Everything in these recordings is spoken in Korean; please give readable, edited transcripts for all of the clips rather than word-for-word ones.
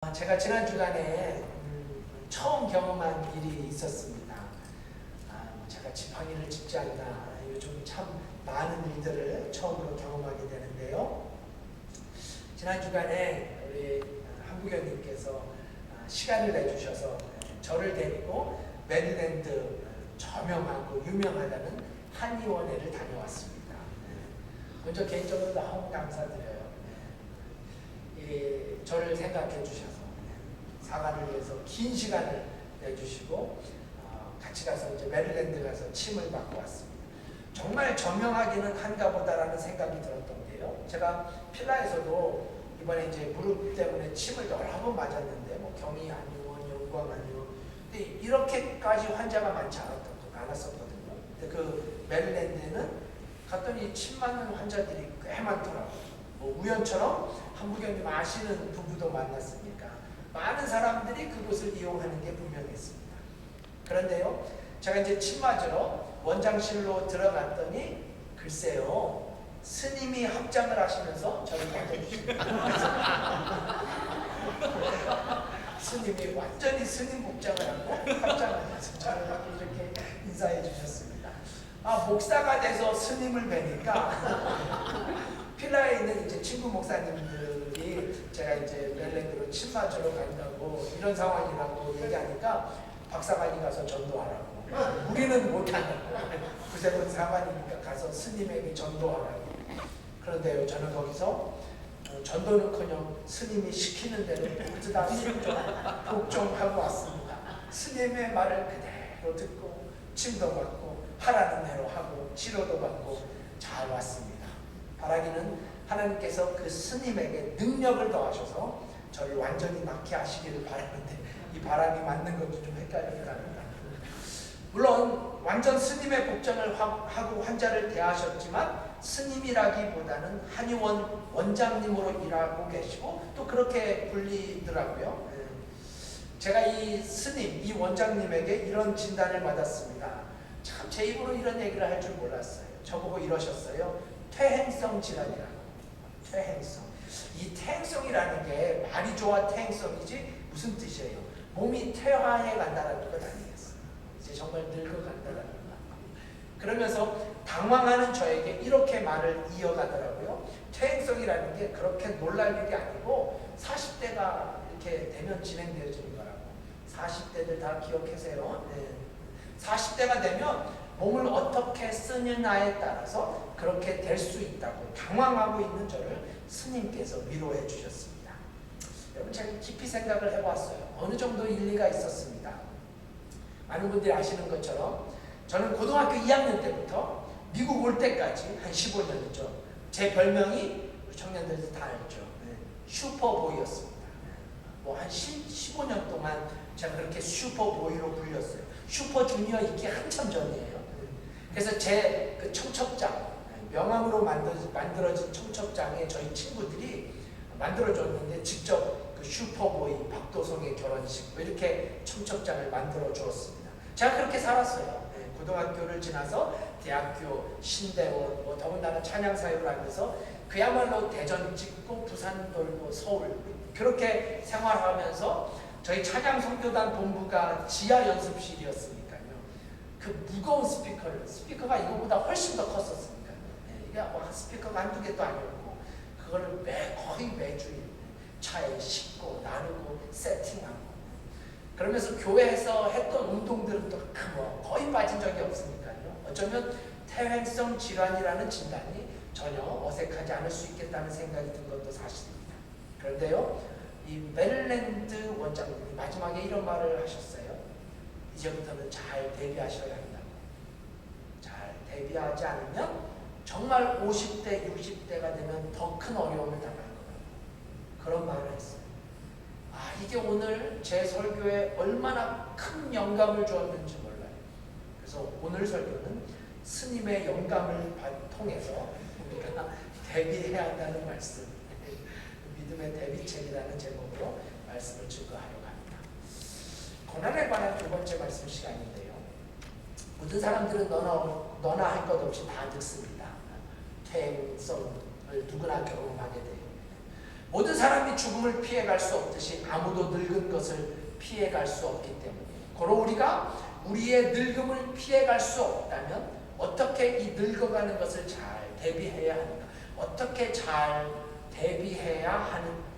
제가 지난 주간에 처음 경험한 일이 있었습니다. 제가 지팡이를 짚지 않나 요즘 참 많은 일들을 처음으로 경험하게 되는데요. 지난 주간에 우리 한국연님께서 시간을 내주셔서 저를 데리고 메릴랜드 저명하고 유명하다는 한의원회를 다녀왔습니다. 먼저 개인적으로 너무 감사드려요. 저를 생각해 주셔서 사과를 위해서 긴 시간을 내주시고 같이 가서 이제 메릴랜드 가서 침을 받고 왔습니다. 정말 저명하기는 한가 보다라는 생각이 들었던 게요. 제가 필라에서도 이번에 이제 무릎 때문에 침을 여러 번 맞았는데 뭐 경희 한의원, 영광 한의원, 근데 이렇게까지 환자가 많지 않았었거든요. 근데 그 메릴랜드에는 갔더니 침 맞는 환자들이 꽤 많더라고요. 뭐 우연처럼 한국연님 아시는 부부도 만났으니까 많은 사람들이 그곳을 이용하는 게 분명했습니다. 그런데요, 제가 이제 침 맞으러 원장실로 들어갔더니 글쎄요, 스님이 합장을 하시면서 저를 맞아주십니다. 스님이 완전히 스님 복장을 하고 합장을 해서 저를 이렇게 인사해 주셨습니다. 목사가 돼서 스님을 뵈니까 필라에 있는 이제 친구 목사님들이 제가 이제 메릴랜드로 침 맞으러 간다고 이런 상황이라고 얘기하니까 박사관이 가서 전도하라고, 우리는 못한다고, 구세군 사관이니까 가서 스님에게 전도하라고. 그런데요, 저는 거기서 전도는커녕 스님이 시키는 대로 모두 다 복종하고 왔습니다. 스님의 말을 그대로 듣고 침도 받고 하라는 대로 하고 치료도 받고 잘 왔습니다. 바라기는 하나님께서 그 스님에게 능력을 더하셔서 저를 완전히 낫게 하시기를 바라는데 이 바람이 맞는 건지 좀 헷갈리긴 합니다. 물론 완전 스님의 복장을 하고 환자를 대하셨지만 스님이라기보다는 한의원 원장님으로 일하고 계시고 또 그렇게 불리더라고요. 제가 이 스님, 이 원장님에게 이런 진단을 받았습니다. 참 제 입으로 이런 얘기를 할 줄 몰랐어요. 저보고 이러셨어요. 퇴행성 질환이라고. 퇴행성. 이 퇴행성이라는 게 말이 좋아 퇴행성이지 무슨 뜻이에요? 몸이 퇴화해 간다는 것 아니겠어요? 이제 정말 늙어간다는 거. 그러면서 당황하는 저에게 이렇게 말을 이어가더라고요. 퇴행성이라는 게 그렇게 놀랄 일이 아니고 40대가 이렇게 되면 진행되어지는 거라고. 40대들 다 기억하세요. 네. 40대가 되면 몸을 어떻게 쓰느냐에 따라서 그렇게 될 수 있다고 당황하고 있는 저를 스님께서 위로해 주셨습니다. 여러분, 제가 깊이 생각을 해봤어요. 어느 정도 일리가 있었습니다. 많은 분들이 아시는 것처럼 저는 고등학교 2학년 때부터 미국 올 때까지 한 15년이죠. 제 별명이 청년들도 다 알죠. 슈퍼보이였습니다. 뭐 한 15년 동안 제가 그렇게 슈퍼보이로 불렸어요. 슈퍼주니어 있기 한참 전이에요. 그래서 제 그 청첩장, 명함으로 만들어진 청첩장에 저희 친구들이 만들어줬는데 직접 그 슈퍼보이 박도성의 결혼식 뭐 이렇게 청첩장을 만들어 주었습니다. 제가 그렇게 살았어요. 고등학교를 지나서 대학교, 신대원, 뭐 더군다나 찬양사역을 하면서 그야말로 대전 찍고 부산 돌고 서울 그렇게 생활하면서 저희 찬양선교단 본부가 지하 연습실이었으니까요. 그 무거운 스피커가 이거보다 훨씬 더 컸었으니까요. 이게 스피커가 한두 개도 아니었고 그거를 거의 매주일 차에 싣고 나르고 세팅하고 그러면서 교회에서 했던 운동들은 또 거의 빠진 적이 없으니까요. 어쩌면 퇴행성 질환이라는 진단이 전혀 어색하지 않을 수 있겠다는 생각이 든 것도 사실입니다. 그런데요, 이 메릴랜드 원장님이 마지막에 이런 말을 하셨어요. 이제부터는 잘 대비하셔야 한다고. 잘 대비하지 않으면 정말 50대, 60대가 되면 더 큰 어려움을 당할 거라고. 그런 말을 했어요. 이게 오늘 제 설교에 얼마나 큰 영감을 주었는지 몰라요. 그래서 오늘 설교는 스님의 영감을 통해서 우리가 대비해야 한다는 말씀, 믿음의 대비책이라는 제목으로 말씀을 증거하려고 합니다. 고난에 관한 두 번째 말씀 시간인데요. 모든 사람들은 너나 할 것 없이 다 늙습니다. 퇴행성을 누구나 경험하게 돼요. 모든 사람이 죽음을 피해갈 수 없듯이 아무도 늙은 것을 피해갈 수 없기 때문에 고로 우리가 우리의 늙음을 피해갈 수 없다면 어떻게 이 늙어가는 것을 잘 대비해야 하는가? 어떻게 잘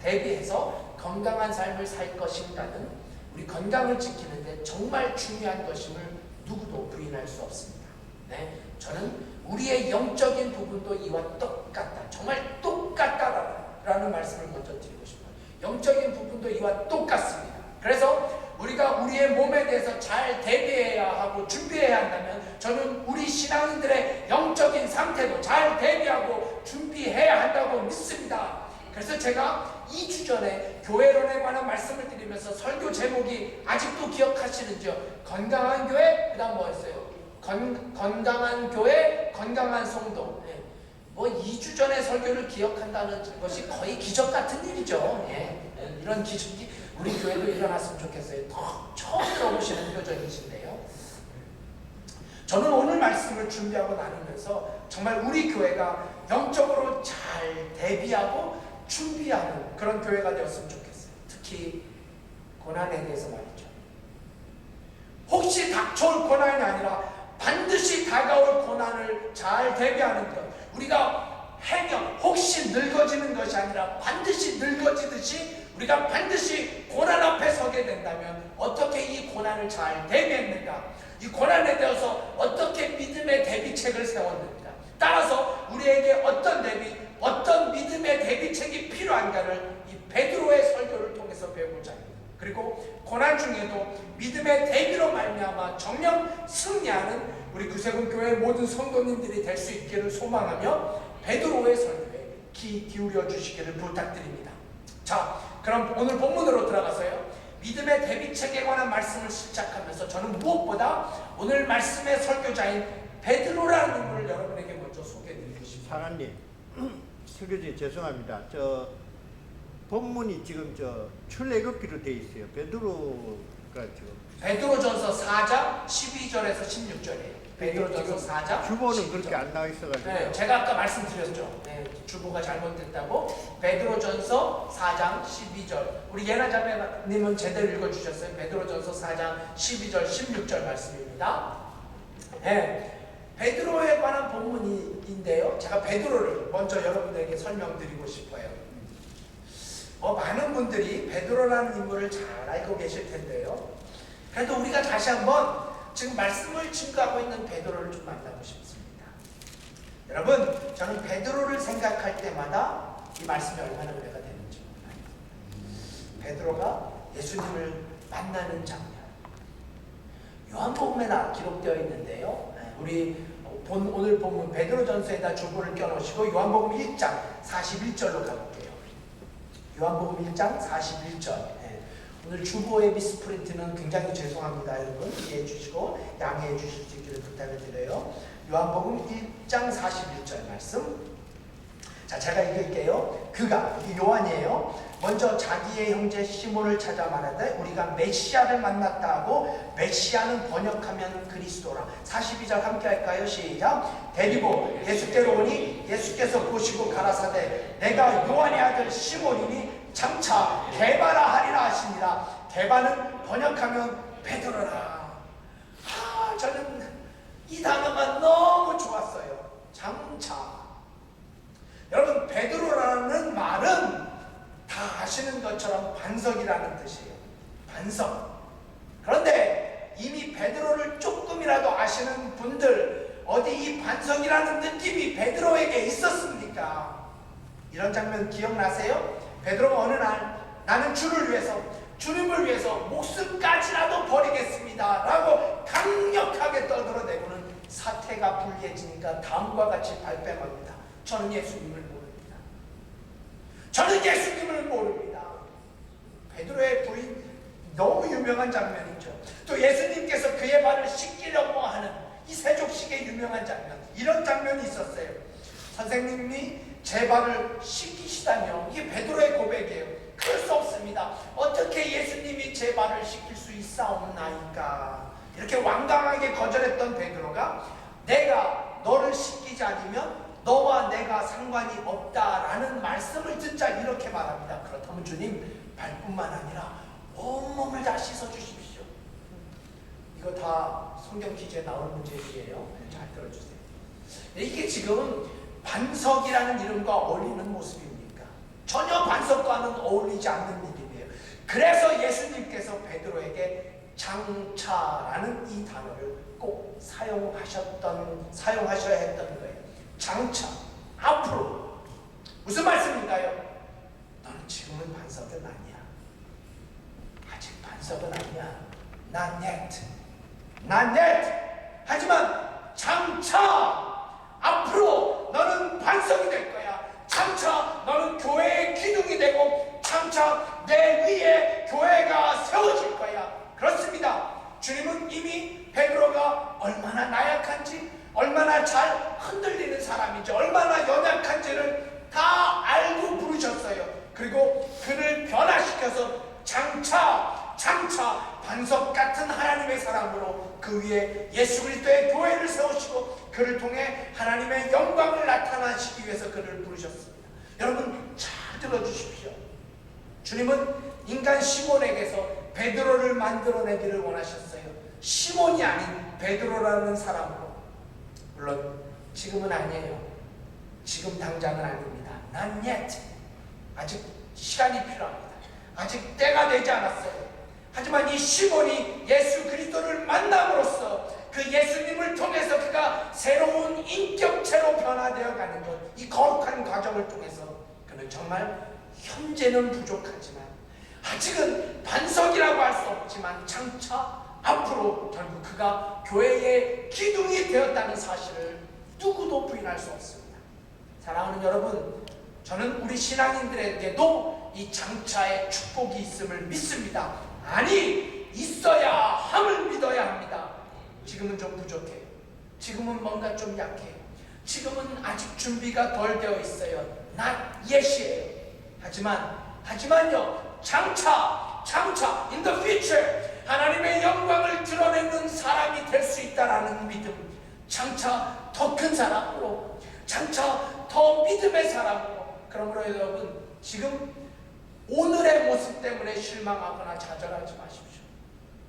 대비해서 건강한 삶을 살 것인가는 우리 건강을 지키는데 정말 중요한 것임을 누구도 부인할 수 없습니다. 네, 저는 우리의 영적인 부분도 이와 똑같다. 정말 똑같다라는 말씀을 먼저 드리고 싶어요. 영적인 부분도 이와 똑같습니다. 그래서 우리가 우리의 몸에 대해서 잘 대비해야 하고 준비해야 한다면 저는 우리 신앙인들의 영적인 상태도 잘 대비하고 준비해야 한다고 믿습니다. 그래서 제가 2주 전에 교회론에 관한 말씀을 드리면서 설교 제목이 아직도 기억하시는지요? 건강한 교회, 그 다음 뭐였어요? 건강한 교회, 건강한 성도. 예. 뭐 2주 전에 설교를 기억한다는 것이 거의 기적 같은 일이죠. 예. 이런 기적이 우리 교회도 일어났으면 좋겠어요. 처음 들어보시는 표정이신데요. 저는 오늘 말씀을 준비하고 나누면서 정말 우리 교회가 영적으로 잘 대비하고 준비하는 그런 교회가 되었으면 좋겠어요. 특히 고난에 대해서 말이죠. 혹시 닥쳐올 고난이 아니라 반드시 다가올 고난을 잘 대비하는 것. 우리가 행여 혹시 늙어지는 것이 아니라 반드시 늙어지듯이 우리가 반드시 고난 앞에 서게 된다면 어떻게 이 고난을 잘 대비했는가? 이 고난에 대해서 어떻게 믿음의 대비책을 세웠는가? 따라서 우리에게 어떤 믿음의 대비책이 필요한가를 이 베드로의 설교를 통해서 배우고자 합니다. 그리고 고난 중에도 믿음의 대비로 말미암아 정령 승리하는 우리 구세군 교회의 모든 성도님들이 될 수 있기를 소망하며 베드로의 설교에 귀 기울여 주시기를 부탁드립니다. 자, 그럼 오늘 본문으로 들어가서요. 믿음의 대비책에 관한 말씀을 시작하면서 저는 무엇보다 오늘 말씀의 설교자인 베드로라는 인물을 여러분에게 먼저 소개해드리고 싶습니다. 사관님, 설교지 죄송합니다. 저 본문이 지금 출애굽기로 돼 있어요. 베드로가 지금 베드로전서 4장 12절에서 16절이에요. 베드로전서 4장 주보는 12절. 그렇게 안 나와 있어가지고. 네, 제가 아까 말씀드렸죠. 네, 주보가 잘못됐다고. 베드로전서 4장 12절. 우리 예나 자매님은 제대로 읽어주셨어요. 베드로전서 4장 12절 16절 말씀입니다. 네, 베드로에 관한 본문인데요. 제가 베드로를 먼저 여러분들에게 설명드리고 싶어요. 많은 분들이 베드로라는 인물을 잘 알고 계실 텐데요. 그래도 우리가 다시 한번 지금 말씀을 증거하고 있는 베드로를 좀 만나고 싶습니다. 여러분, 저는 베드로를 생각할 때마다 이 말씀이 얼마나 은혜가 되는지 몰라요. 베드로가 예수님을 만나는 장면, 요한복음에 기록되어 있는데요. 우리 오늘 본문 베드로전서에다 주보를 껴놓으시고 요한복음 1장 41절로 가볼게요. 요한복음 1장 41절. 오늘 주보의 미스프린트는 굉장히 죄송합니다. 여러분 이해해 주시고 양해해 주실 수 있기를 부탁을 드려요. 요한복음 1장 41절 말씀. 자, 제가 읽을게요. 그가, 이게 요한이에요. 먼저 자기의 형제 시몬을 찾아 말하되 우리가 메시아를 만났다 하고, 메시아는 번역하면 그리스도라. 42절 함께 할까요? 시작. 데리고 예수께로 오니 예수께서 보시고 가라사대 내가 요한의 아들 시몬이니 장차 게바라 하리라 하시니라. 게바는 번역하면 베드로라. 저는 이 단어가 너무 좋았어요. 장차. 여러분, 베드로라는 말은 다 아시는 것처럼 반석이라는 뜻이에요. 반석. 그런데 이미 베드로를 조금이라도 아시는 분들, 어디 이 반석이라는 느낌이 베드로에게 있었습니까? 이런 장면 기억나세요? 베드로가 어느 날 나는 주를 위해서, 주님을 위해서 목숨까지라도 버리겠습니다 라고 강력하게 떠들어대고는 사태가 불리해지니까 다음과 같이 발뺌합니다. 저는 예수님을 모릅니다. 저는 예수님을 모릅니다. 베드로의 부인, 너무 유명한 장면이죠. 또 예수님께서 그의 발을 씻기려고 하는 이 세족식의 유명한 장면, 이런 장면이 있었어요. 선생님이 제 발을 씻기시다뇨. 이게 베드로의 고백이에요. 그럴 수 없습니다. 어떻게 예수님이 제 발을 씻길 수 있사옵나이까. 이렇게 완강하게 거절했던 베드로가 내가 너를 씻기지 않으면 너와 내가 상관이 없다라는 말씀을 듣자 이렇게 말합니다. 그렇다면 주님, 발뿐만 아니라 온몸을 다 씻어주십시오. 이거 다 성경 퀴즈에 나올 문제들이에요. 잘 들어주세요. 이게 지금 반석이라는 이름과 어울리는 모습입니까? 전혀 반석과는 어울리지 않는 일이에요. 그래서 예수님께서 베드로에게 장차라는 이 단어를 꼭 사용하셔야 했던 거예요. 장차, 앞으로. 무슨 말씀인가요? 너는 지금은 반석은 아니야. 아직 반석은 아니야. Not yet. Not yet. 하지만 장차, 앞으로 너는 반석이 될 거야. 장차 너는 교회의 기둥이 되고 장차 내 위에 교회가 세워질 거야. 그렇습니다. 주님은 이미 베드로가 얼마나 나약한지, 얼마나 잘 흔들리는 사람인지, 얼마나 연약한지를 다 알고 부르셨어요. 그리고 그를 변화시켜서 장차 반석 같은 하나님의 사람으로 그 위에 예수 그리스도의 교회를 세우시고 그를 통해 하나님의 영광을 나타나시기 위해서 그를 부르셨습니다. 여러분 잘 들어주십시오. 주님은 인간 시몬에게서 베드로를 만들어내기를 원하셨어요. 시몬이 아닌 베드로라는 사람으로. 물론 지금은 아니에요. 지금 당장은 아닙니다. Not yet. 아직 시간이 필요합니다. 아직 때가 되지 않았어요. 하지만 이 시몬이 예수 그리스도를 만남으로써 그 예수님을 통해서 그가 새로운 인격체로 변화되어 가는 것, 이 거룩한 과정을 통해서 그는 정말 현재는 부족하지만 아직은 반석이라고 할 수 없지만 장차 앞으로 결국 그가 교회의 기둥이 되었다는 사실을 누구도 부인할 수 없습니다. 사랑하는 여러분, 저는 우리 신앙인들에게도 이 장차의 축복이 있음을 믿습니다. 아니, 있어야 함을 믿어야 합니다. 지금은 좀 부족해요. 지금은 뭔가 좀 약해요. 지금은 아직 준비가 덜 되어 있어요. Not yet이에요. 하지만요, 장차 in the future 하나님의 영광을 드러내는 사람이 될 수 있다라는 믿음, 장차 더 큰 사람으로, 장차 더 믿음의 사람으로. 그러므로 여러분, 지금 오늘의 모습 때문에 실망하거나 좌절하지 마십시오.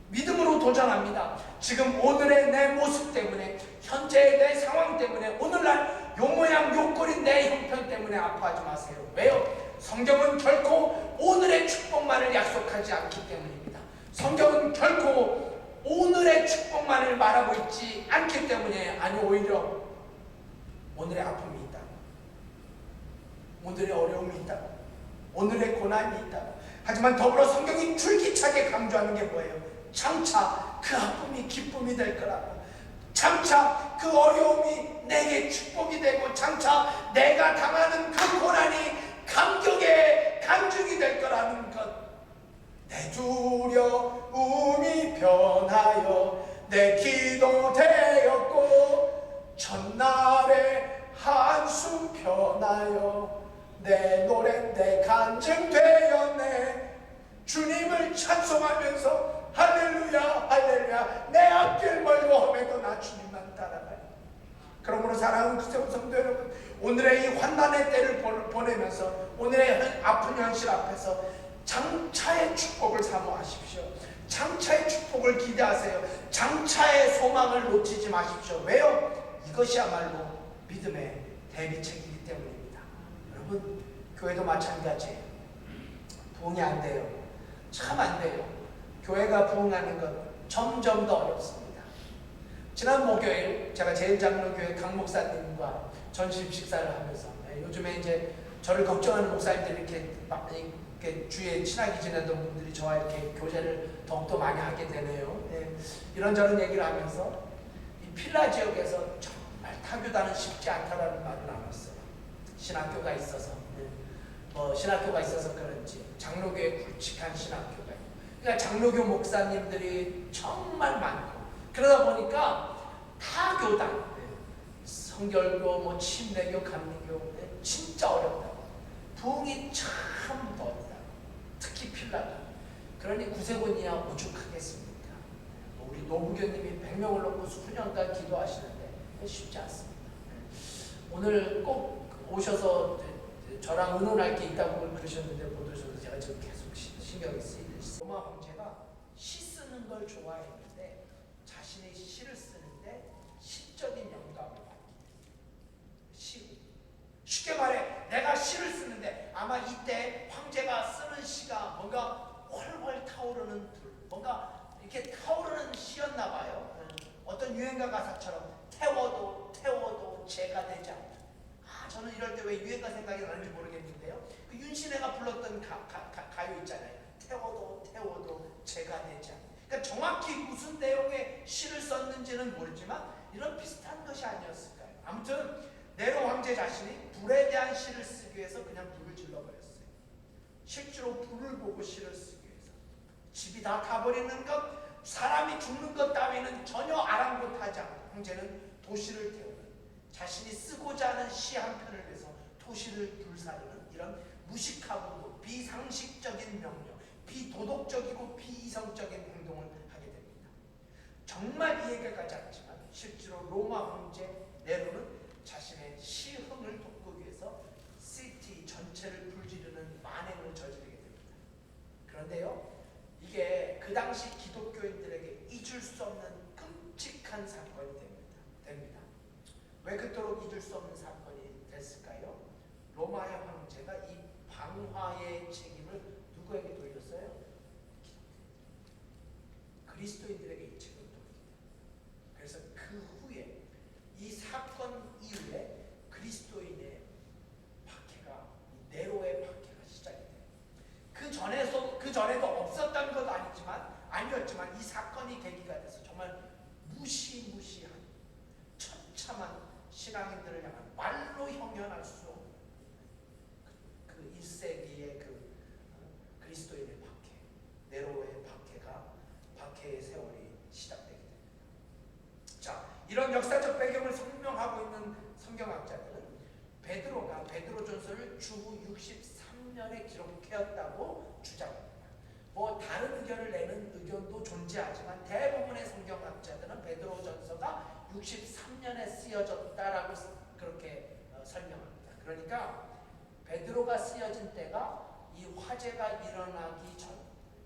믿음으로 도전합니다. 지금 오늘의 내 모습 때문에, 현재의 내 상황 때문에, 오늘날 요 모양 요 꼴인 내 형편 때문에 아파하지 마세요. 왜요? 성경은 결코 오늘의 축복만을 약속하지 않기 때문입니다. 성경은 결코 오늘의 축복만을 말하고 있지 않기 때문에, 아니 오히려 오늘의 아픔이 있다, 오늘의 어려움이 있다, 오늘의 고난이 있다. 하지만 더불어 성경이 줄기차게 강조하는 게 뭐예요? 장차 그 아픔이 기쁨이 될 거라고, 장차 그 어려움이 내게 축복이 되고, 장차 내가 당하는 그 고난이 감격의 간증이 될 거라는 것. 내 두려움이 변하여 내 기도 되었고, 첫날의 한숨 변하여 내 노래 내 간증 되었네. 주님을 찬송하면서 할렐루야 할렐루야, 내 앞길 멀고 험해도 나 주님만 따라가리. 그러므로 사랑하는 그리스도 성도 여러분, 오늘의 이 환난의 때를 보내면서 오늘의 아픈 현실 앞에서 장차의 축복을 사모하십시오. 장차의 축복을 기대하세요. 장차의 소망을 놓치지 마십시오. 왜요? 이것이야말로 믿음의 대비책이기 때문입니다. 여러분, 교회도 마찬가지예요. 부흥이 안 돼요. 참 안 돼요. 교회가 부흥하는 것 점점 더 어렵습니다. 지난 목요일 제가 제일장로교회 강 목사님과 전심 식사를 하면서, 요즘에 이제 저를 걱정하는 목사님들이 이렇게 주위에 친하게 지내던 분들이 저와 이렇게 교제를 더욱더 많이 하게 되네요. 이런저런 얘기를 하면서 이 필라 지역에서 정말 타교단은 쉽지 않다라는 말을 나눴어요. 신학교가 있어서, 신학교가 있어서 그런지 장로교에 굵직한 신학교가 있고, 그러니까 장로교 목사님들이 정말 많고, 그러다 보니까 타교단, 성결교, 침례교, 감리교, 진짜 어렵다고. 부흥이 참 어렵다고. 특히 필라가. 그러니 구세군이야 오죽하겠습니까? 우리 노부교님이 100명을 놓고 수년간 기도하시는데 쉽지 않습니다. 오늘 꼭 오셔서 저랑 의논할 게 있다고 그러셨는데 못 오셔서 제가 지금 계속 신경이 쓰이듯이. 로마 황제가 시 쓰는 걸 좋아했는데 자신의 시를 쓰는데 시적인 영감을 받기. 시. 쉽게 말해 내가 시를 쓰는데 아마 이때 황제가 쓰는 시가 뭔가 훨훨 타오르는 불, 뭔가 이렇게 타오르는 시였나 봐요. 어떤 유행가 가사처럼 태워도 죄가 되지 않다. 저는 이럴 때 왜 유행가 생각이 나는지 모르겠는데요. 그 윤신혜가 불렀던 가요 있잖아요. 태워도 죄가 되지 않다. 그러니까 정확히 무슨 내용의 시를 썼는지는 모르지만 이런 비슷한 것이 아니었을까요? 아무튼 네로 황제 자신이 불에 대한 시를 쓰기 위해서 그냥 불을 질러버렸어요. 실제로 불을 보고 시를 쓰기 위해서. 집이 다 타버리는 것, 사람이 죽는 것 따위는 전혀 아랑곳하지 않고 황제는 도시를 태우는, 자신이 쓰고자 하는 시 한 편을 위해서 도시를 불사르는 이런 무식하고 비상식적인 명령, 비도덕적이고 비이성적인 행동을 하게 됩니다. 정말 이해가 가지 않지만 실제로 로마 황제 네로는 자신의 시흥을 돋구기 위해서 시티 전체를 불지르는 만행을 저지르게 됩니다. 그런데요, 이게 그 당시 기독교인들에게 잊을 수 없는 끔찍한 사건이 됩니다. 왜 그토록 잊을 수 없는 사건이 됐을까요? 로마의 황제가 이 방화의 책임을 누구에게 돌렸어요? 그리스도인들에게 이 책임을 돌립니다. 그래서 그 후에 이 사건 이후에 그리스도인의 박해가, 네로의 박해가 시작이 돼요. 그 전에도 없었던 것도 아니었지만 이 사건이 계기가 돼서 정말 무시무시한 처참한 신앙인들을 향한 말로 형용할 수 없는 그 1세기의 그리스도인의 박해, 네로의 박해의 세월이 시작되게 됩니다. 자, 이런 역사적 배경을 설명하고 있는 성경학자들은 베드로전서를 주후 63년에 기록하였다고 주장합니다. 뭐 다른 의견을 내는 의견도 존재하지만 대부분의 성경학자들은 베드로전서가 63년에 쓰여졌다라고 그렇게 설명합니다. 그러니까 베드로가 쓰여진 때가 이 화재가 일어나기 전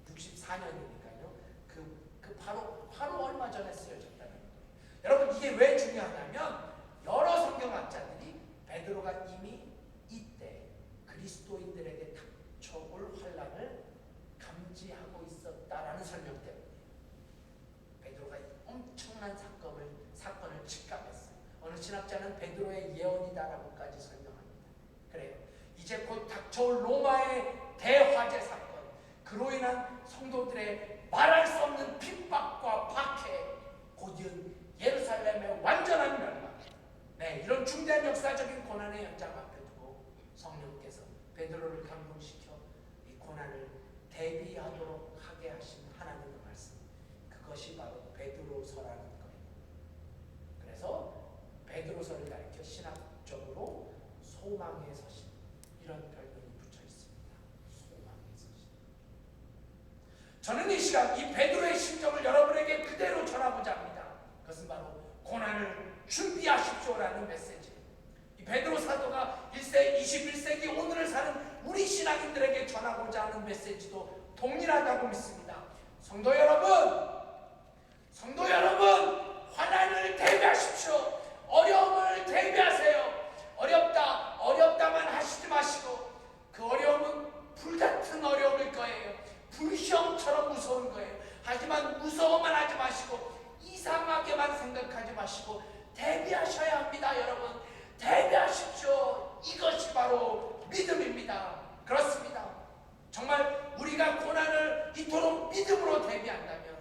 64년이니까요. 바로 얼마 전에 쓰여졌다는 거예요. 여러분, 이게 왜 중요하냐면 여러 성경학자들이 베드로가 이미 이때 그리스도인들에게 닥쳐올 환난을 감지하고 있었다라는 설명 때문이에요. 베드로가 엄청난 사건을 직감했어요. 어느 신학자는 베드로의 예언이다라고까지 설명합니다. 그래요. 이제 곧 닥쳐올 로마의 대화재 사건, 그로 인한 성도들의 말할 수 없는 핍박과 박해, 곧이은 예루살렘의 완전한 멸망. 네, 이런 중대한 역사적인 고난의 연장 앞에 두고 성령께서 베드로를 감동시켜 이 고난을 대비하도록 하게 하신 하나님의 말씀, 그것이 바로 베드로서라는 거예요. 그래서 베드로서를 가리켜 신학적으로 소망의 서신, 이런 별명이 붙여 있습니다. 소망의 서신. 저는 이 시간 이 베드로의 심정을 여러분에게 그대로 전하고자 합니다. 그것은 바로 고난을 준비하십시오라는 메시지. 이 베드로 사도가 21세기 오늘을 사는 우리 신앙인들에게 전하고자 하는 메시지도 동일하다고 믿습니다. 성도 여러분, 환난을 대비하십시오. 어려움을 대비하세요. 어렵다만 하시지 마시고, 그 어려움은 불같은 어려움일 거예요. 불형처럼 무서운 거예요. 하지만 무서워만 하지 마시고, 이상하게만 생각하지 마시고 대비하셔야 합니다. 여러분, 대비하십시오. 이것이 바로 믿음입니다. 그렇습니다. 정말 우리가 고난을 이토록 믿음으로 대비한다면,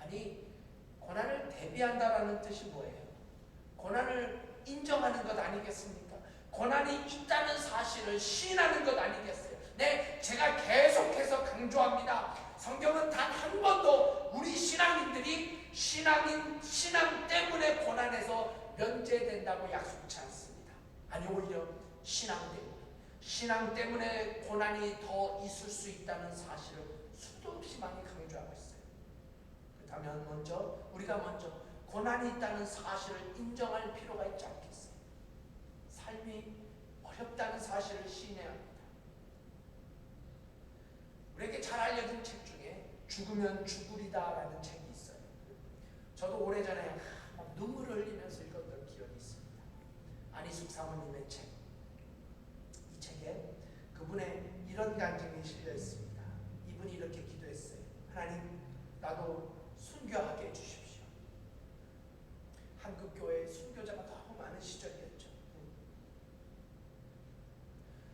아니, 고난을 대비한다라는 뜻이 뭐예요? 고난을 인정하는 것 아니겠습니까? 고난이 있다는 사실을 시인하는 것 아니겠어요? 네, 제가 계속해서 강조합니다. 성경은 단 한 번도 우리 신앙인들이 신앙 때문에 고난에서 면제된다고 약속치 않습니다. 아니, 오히려 신앙 때문에 고난이 더 있을 수 있다는 사실을 수도 없이 많이 강조하고 있어요. 그렇다면 우리가 먼저 고난이 있다는 사실을 인정할 필요가 있지 않겠어요? 삶이 어렵다는 사실을 시인해야 합니다. 우리에게 잘 알려진 책 중에 죽으면 죽으리다라는 책이 있어요. 저도 오래전에 막 눈물을 흘리면서 읽었던 기억이 있습니다. 안희숙 사모님의 책. 이 책에 그분의 이런 간증이 실려 있습니다. 이분이 이렇게 기도했어요. 하나님, 나도 순교하게 해주십시오. 한국교회에 순교자가 너무 많은 시절이었죠.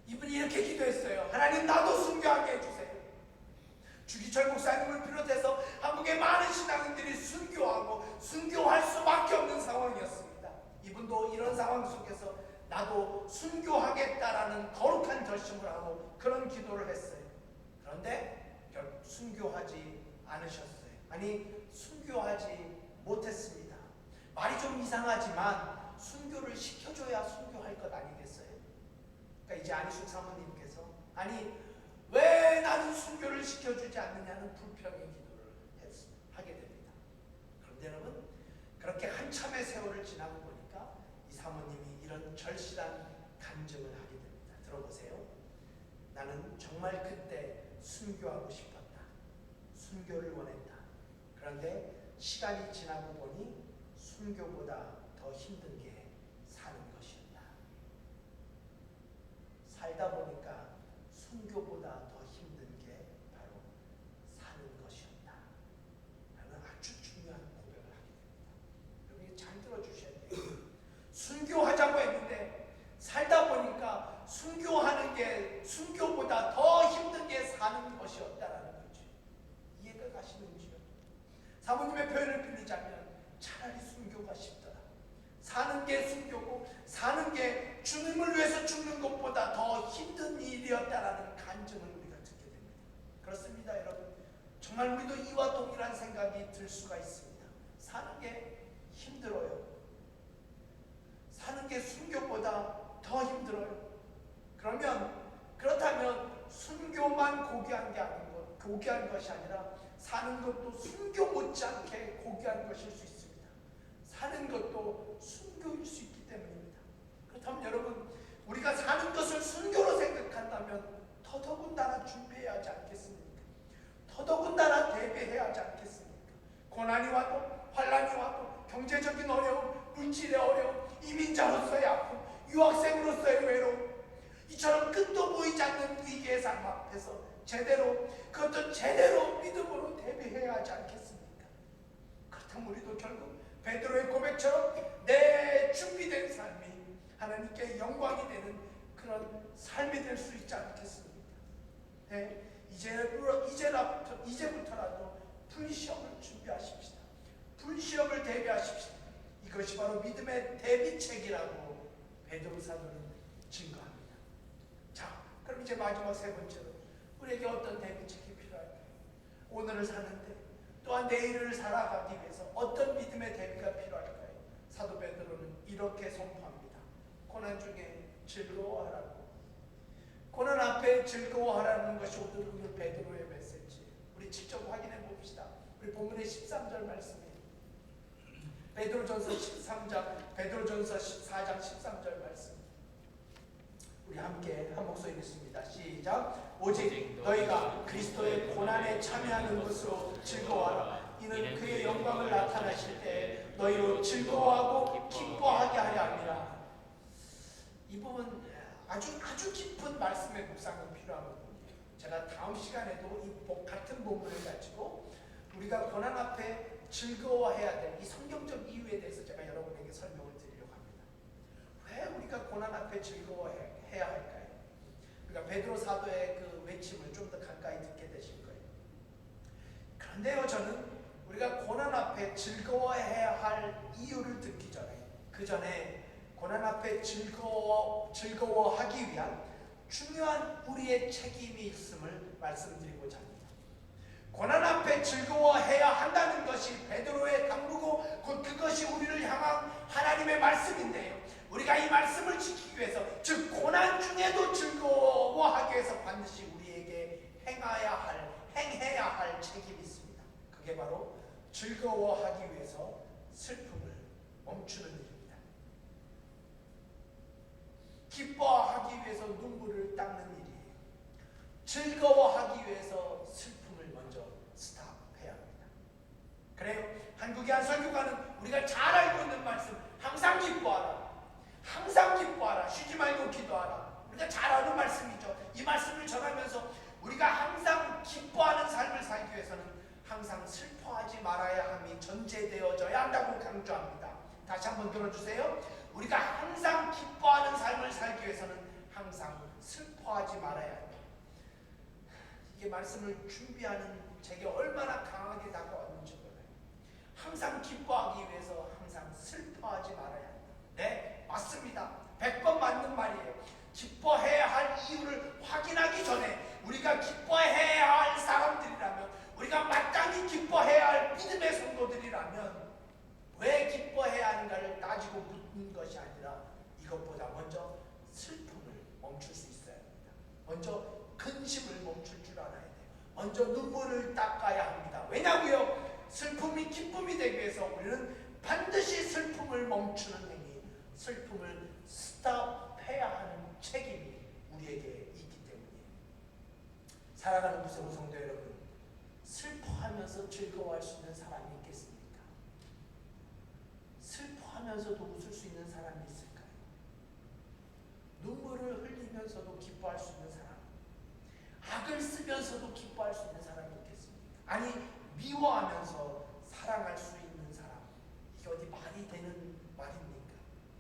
이분이 이렇게 기도했어요. 하나님, 나도 순교하게 해주세요. 주기철 목사님을 비롯해서 한국의 많은 신앙인들이 순교하고 순교할 수밖에 없는 상황이었습니다. 이분도 이런 상황 속에서 나도 순교하겠다라는 거룩한 결심을 하고 그런 기도를 했어요. 그런데 결국 순교하지 않으셨어요. 아니, 순교하지 못했습니다. 말이 좀 이상하지만 순교를 시켜줘야 순교할 것 아니겠어요? 그러니까 이제 안희숙 사모님께서 아니, 왜 나는 순교를 시켜주지 않느냐는 불평의 기도를 하게 됩니다. 그런데 여러분, 그렇게 한참의 세월을 지나고 보니까 이 사모님이 이런 절실한 간증을 하게 됩니다. 들어보세요. 나는 정말 그때 순교하고 싶었다. 순교를 원했다. 그런데 시간이 지나고 보니 순교보다 더 힘든 게 사는 것이었다. 살다 보니까 순교보다 더 힘든 게 바로 사는 것이었다. 라는 아주 중요한 고백을 하게 됩니다. 여러분이 잘 들어주셔야 돼요. 순교하자고 했는데 살다 보니까 순교하는 게 순교보다 더 힘든 게 사는 것이었다라는 거죠. 이해가 가시는지요? 사모님의 표현을 빌리자면 차라리 순교가 쉽더라. 사는 게 순교고 사는 게 주님을 위해서 죽는 것보다 더 힘든 일이었다라는 간증을 우리가 듣게 됩니다. 그렇습니다, 여러분. 정말 우리도 이와 동일한 생각이 들 수가 있습니다. 사는 게 힘들어요. 사는 게 순교보다 더 힘들어요. 그렇다면 순교만 고귀한 것이 아니라 사는 것도 순교 못지않게 고귀한 것일 수 있습니다. 사는 것도 순교일 수 있기 때문입니다. 그렇다면 여러분, 우리가 사는 것을 순교로 생각한다면 더더군다나 준비해야 하지 않겠습니까? 더더군다나 대비해야 하지 않겠습니까? 고난이 와도 환난이 와도 경제적인 어려움, 물질의 어려움, 이민자로서의 아픔, 유학생으로서의 외로움, 이처럼 끝도 보이지 않는 위기의 삶 앞에서 그것도 제대로 믿음으로 대비해야 하지 않겠습니까? 그렇다면 우리도 결국 베드로의 고백처럼 내 준비된 삶이 하나님께 영광이 되는 그런 삶이 될 수 있지 않겠습니까? 네, 이제부터라도 불시험을 준비하십시다. 불시험을 대비하십시다. 이것이 바로 믿음의 대비책이라고 베드로 사도는 증거합니다. 자, 그럼 이제 마지막 세 번째로 우리에게 어떤 대비책이 필요할까요? 오늘을 사는데 또한 내일을 살아가기 위해서 어떤 믿음의 대비가 필요할까요? 사도 베드로는 이렇게 선포합니다. 고난 중에 즐거워하라고. 고난 앞에 즐거워하라는 것이 오늘 베드로의 메시지예요. 우리 직접 확인해 봅시다. 우리 본문의 13절 말씀이에요. 베드로전서 14장 13절 말씀. 우리 함께 한 목소리 읽습니다. 시작. 오직 너희가 그리스도의 고난에 참여하는 것으로 즐거워하라. 이는 그의 영광을 나타나실 때 너희로 즐거워하고 기뻐하게 하려 함이라. 이 부분 아주 깊은 말씀의 묵상이 필요한 부분이에요. 제가 다음 시간에도 이 같은 본문을 가지고 우리가 고난 앞에 즐거워해야 될 이 성경적 이유에 대해서 제가 여러분에게 설명을 드리려고 합니다. 왜 우리가 고난 앞에 즐거워해야 할까요? 우리가 베드로 사도의 그 외침을 좀 더 가까이 듣게 되실 거예요. 그런데요, 저는 우리가 고난 앞에 즐거워해야 할 이유를 듣기 전에 그 전에 고난 앞에 즐거워하기 위한 중요한 우리의 책임이 있음을 말씀드리고자 합니다. 고난 앞에 즐거워해야 한다는 것이 베드로의 당부고 곧 그것이 우리를 향한 하나님의 말씀인데요. 우리가 이 말씀을 지키기 위해서 즉 고난 중에도 즐거워하기 위해서 반드시 우리에게 행해야 할 책임이 있습니다. 그게 바로 즐거워하기 위해서 슬픔을 멈추는 일입니다. 기뻐하기 위해서 눈물을 닦는 일이에요. 즐거워하기 위해서 슬픔을 먼저 스탑해야 합니다. 그래요. 한국의 한 설교가는 우리가 잘 알고 있는 말씀, 항상 기뻐하라, 항상 기뻐하라, 쉬지 말고 기도하라. 우리가 잘 아는 말씀이죠. 이 말씀을 전하면서 우리가 항상 기뻐하는 삶을 살기 위해서는 항상 슬퍼하지 말아야 함이 전제되어져야 한다고 강조합니다. 다시 한번 들어주세요. 우리가 항상 기뻐하는 삶을 살기 위해서는 항상 슬퍼하지 말아야 합니다. 이게 말씀을 준비하는 제게 얼마나 강하게 다가왔는지 몰라요. 항상 기뻐하기 위해서 항상 슬퍼하지 말아야 한다. 네, 맞습니다. 100번 맞는 말이에요. 기뻐해야 할 이유를 확인하기 전에 우리가 기뻐해야 할 사람들이라면, 우리가 마땅히 기뻐해야 할 믿음의 성도들이라면 왜 기뻐해야 하는가를 따지고 묻는 것이 아니라 이것보다 먼저 슬픔을 멈출 수 있어야 합니다. 먼저 근심을 멈출 줄 알아야 돼요. 먼저 눈물을 닦아야 합니다. 왜냐고요? 슬픔이 기쁨이 되기 위해서 우리는 반드시 슬픔을 멈추는 행위, 슬픔을 스탑해야 하는 책임이 우리에게 있기 때문이에요. 사랑하는 무서운 성도 여러분, 슬퍼하면서 즐거워할 수 있는 사람이 있겠습니까? 슬퍼하면서도 웃을 수 있는 사람이 있을까요? 눈물을 흘리면서도 기뻐할 수 있는 사람, 악을 쓰면서도 기뻐할 수 있는 사람이 있겠습니까? 아니, 미워하면서 사랑할 수 있는 사람, 이게 어디 말이 되는 말입니까?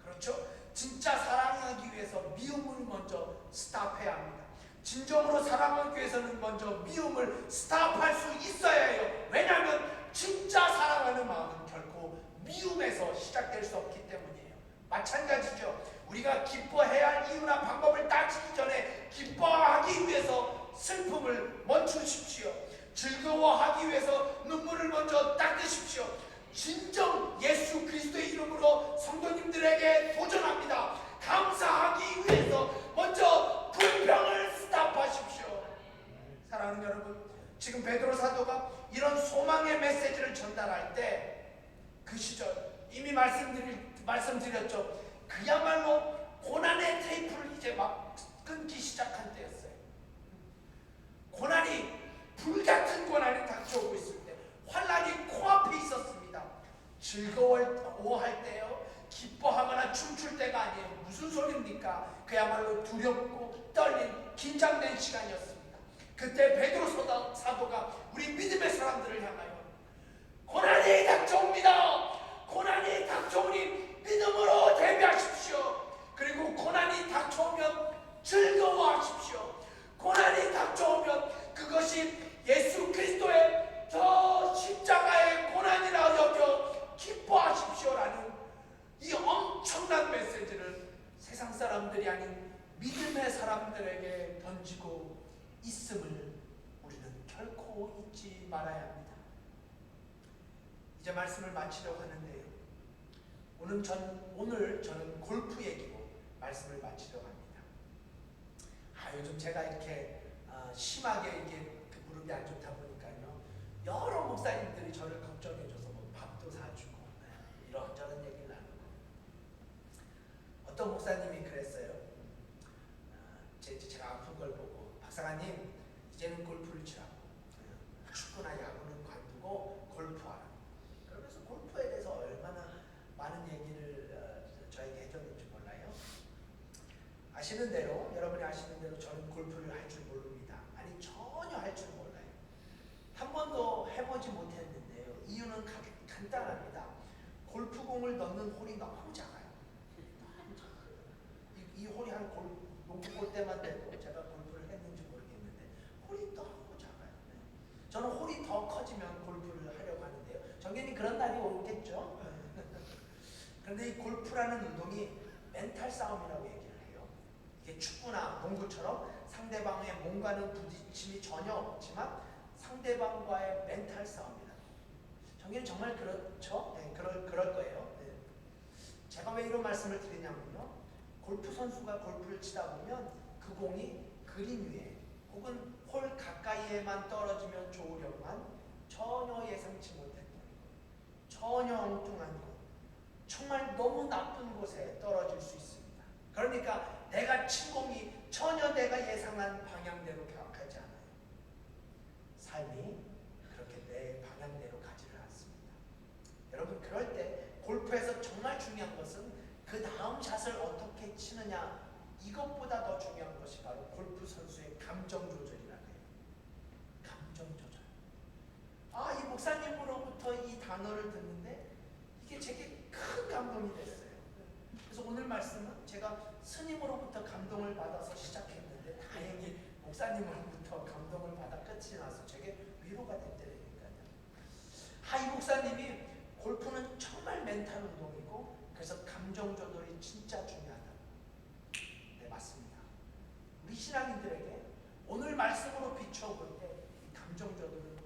그렇죠? 진짜 사랑하기 위해서 미움을 먼저 스탑해야 합니다. 진정으로 사랑하기 위해서는 먼저 미움을 스탑할 수 있어야 해요. 왜냐하면 진짜 사랑하는 마음은 결코 미움에서 시작될 수 없기 때문이에요. 마찬가지죠. 우리가 기뻐해야 할 이유나 방법을 따지기 전에 기뻐하기 위해서 슬픔을 멈추십시오. 즐거워하기 위해서 눈물을 먼저 닦으십시오. 진정 예수 그리스도의 이름으로 성도님들에게 도전합니다. 감사하기 위해서 먼저 불평을 스탑하십시오. 사랑하는 여러분, 지금 베드로 사도가 이런 소망의 메시지를 전달할 때 그 시절 이미 말씀드렸죠. 그야말로 고난의 테이프를 이제 막 끊기 시작한 때였어요. 고난이, 불같은 고난이 닥쳐오고 있을 때, 환난이 코앞에 있었습니다. 즐거워할 때요, 기뻐하거나 춤출 때가 아니에요. 무슨 소리입니까? 그야말로 두렵고 떨린, 긴장된 시간이었습니다. 그때 베드로 사도가 우리 믿음의 사람들을 향하여 고난이 닥쳐옵니다. 고난이 닥쳐오니 믿음으로 대비하십시오. 그리고 고난이 닥쳐오면 즐거워하십시오. 고난이 닥쳐오면 그것이 예수 그리스도의 저 십자가의 고난이라 여겨 기뻐하십시오라는 이 엄청난 메시지를 세상 사람들이 아닌 믿음의 사람들에게 던지고 있음을 우리는 결코 잊지 말아야 합니다. 이제 말씀을 마치려고 하는데요. 오늘 저는 골프 얘기로 말씀을 마치려고 합니다. 요즘 제가 이렇게 심하게 이게 무릎이 안 좋다 보니까요, 여러 목사님들이 저를 걱정해줘서 뭐 밥도 사주고 이런저런 얘기를 나누고, 어떤 목사님이 그랬어요. 제가 아픈 걸 보고, 박사관님 이제는 골프를 치라고, 축구나 야구는 관두고 골프하라. 그러면서 골프에 대해서 얼마나 많은 얘기를 저에게 해줬는지 몰라요. 아시는 대로, 여러분이 아시는 대로 저는 골프를 할 줄 모릅니다. 아니, 전혀 할 줄 몰라요. 한 번도 해보지 못했는데요. 이유는 간단합니다. 골프공을 넣는 홀이 너무 작아요. 이 홀이 한 농구골대만 돼도 제가 골프를 했는지 모르겠는데 홀이 너무 작아요. 네. 저는 홀이 더 커지면 골프를 하려고 하는데요. 정연히 그런 날이 오겠죠. 그런데 이 골프라는 운동이 멘탈 싸움이라고 얘기를 해요. 이게 축구나 농구처럼 상대방의 몸과는 부딪힘이 전혀 없지만 상대방과의 멘탈 싸움이다. 정연히 정말 그렇죠? 네, 그럴 거예요. 네. 제가 왜 이런 말씀을 드리냐면요. 골프 선수가 골프를 치다 보면 그 공이 그린 위에 혹은 홀 가까이에만 떨어지면 좋으려만 전혀 예상치 못했던 곳, 전혀 엉뚱한 곳, 정말 너무 나쁜 곳에 떨어질 수 있습니다. 그러니까 내가 침공이 전혀 내가 예상한 방향대로 가지 않아요. 삶이 그렇게 내 방향대로 가지를 않습니다. 여러분, 그럴 때 골프에서 정말 중요한 것은 그 다음 샷을 어떻게 치느냐, 이것보다 더 중요한 것이 바로 골프 선수의 감정 조절이라고 해요. 감정 조절. 이 목사님으로부터 이 단어를 듣는데 이게 제게 큰 감동이 됐어요. 그래서 오늘 말씀은 제가 스님으로부터 감동을 받아서 시작했는데 다행히 목사님으로부터 감동을 받아 끝이 나서 제게 위로가 됐더라니까요. 이 목사님이 골프는 정말 멘탈 운동이고 그래서 감정 조절이 진짜 중요하다. 네, 맞습니다. 우리 신앙인들에게 오늘 말씀으로 비춰볼 때 감정 조절은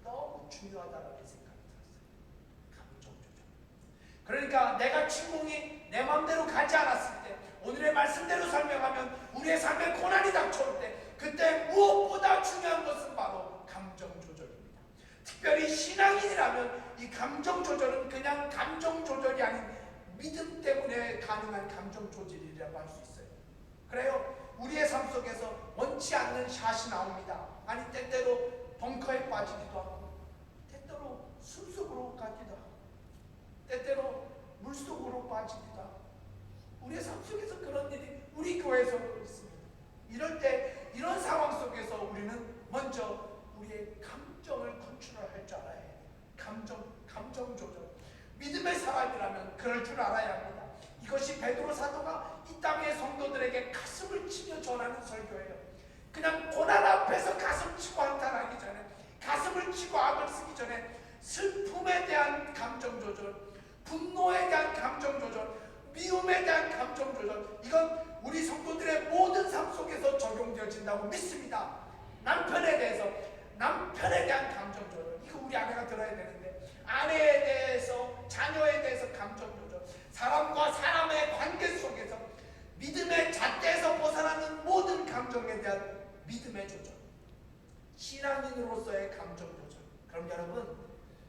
너무 중요하다라는 생각이 들었어요. 감정 조절. 그러니까 내가 침공이 내 마음대로 가지 않았을 때, 오늘의 말씀대로 설명하면 우리의 삶에 고난이 닥쳐올 때, 그때 무엇보다 중요한 것은 바로 감정 조절입니다. 특별히 신앙인이라면 이 감정 조절은 그냥 감정 조절이 아닌 믿음 때문에 가능한 감정 조절이라고 할 수 있어요. 그래요. 우리의 삶 속에서 원치 않는 샷이 나옵니다. 아니, 때때로 벙커에 빠지기도 하고, 때때로 숲속으로 가기도 하고, 때때로 물속으로 빠지기도 하고, 우리의 삶 속에서 그런 일이 우리 교회에서도 있습니다. 이럴 때, 이런 상황 속에서 우리는 먼저 우리의 감정을 컨트롤할 줄 알아야 해요. 감정 조절. 믿음의 사람이라면 그럴 줄 알아야 합니다. 이것이 베드로 사도가 이 땅의 성도들에게 가슴을 치며 전하는 설교예요. 그냥 고난 앞에서 가슴 치고 한탄하기 전에, 가슴을 치고 악을 쓰기 전에 슬픔에 대한 감정 조절, 분노에 대한 감정 조절, 미움에 대한 감정 조절, 이건 우리 성도들의 모든 삶 속에서 적용되어진다고 믿습니다. 남편에 대한 감정 조절, 이거 우리 아내가 들어야 되는데, 아내에 대해서, 자녀에 대해서 감정 조절, 사람과 사람의 관계 속에서 믿음의 잣대에서 벗어나는 모든 감정에 대한 믿음의 조절, 신앙인으로서의 감정 조절. 그럼 여러분,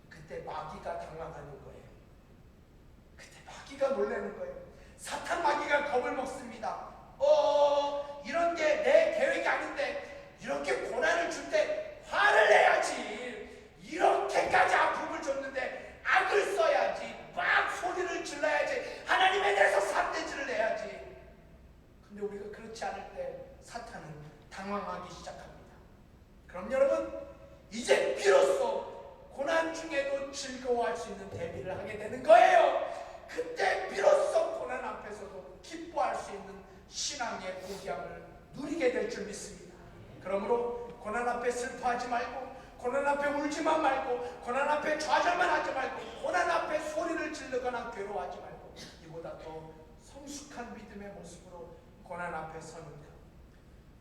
그때 마귀가 당황하는 거예요. 그때 마귀가 놀라는 거예요. 사탄 마귀가 겁을 먹습니다. 이런 게 내 계획이 아닌데 이렇게 고난을 줄 때 화를 내야지, 이렇게까지 아픔을 줬는데 악을 써야지, 막 소리를 질러야지, 하나님에 대해서 삿대질을 내야지. 근데 우리가 그렇지 않을 때 사탄은 당황하기 시작합니다. 그럼 여러분, 이제 비로소 고난 중에도 즐거워할 수 있는 대비를 하게 되는 거예요. 그때 비로소 고난 앞에서도 기뻐할 수 있는 신앙의 고귀함을 누리게 될 줄 믿습니다. 그러므로 고난 앞에 슬퍼하지 말고, 고난 앞에 울지만 말고, 고난 앞에 좌절만 하지 말고, 고난 앞에 소리를 지르거나 괴로워하지 말고, 이보다 더 성숙한 믿음의 모습으로 고난 앞에 서는 것,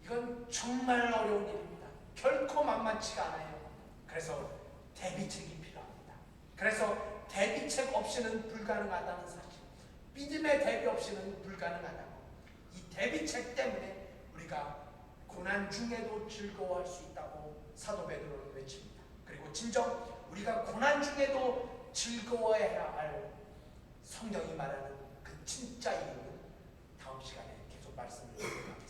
이건 정말 어려운 일입니다. 결코 만만치가 않아요. 그래서 대비책이 필요합니다. 그래서 대비책 없이는 불가능하다는 사실, 믿음의 대비 없이는 불가능하다고, 이 대비책 때문에 우리가 고난 중에도 즐거워할 수 있다고 사도 베드로는 외칩니다. 그리고 진정 우리가 고난 중에도 즐거워해야 할 성경이 말하는 그 진짜 이유는 다음 시간에 계속 말씀을 드리겠습니다.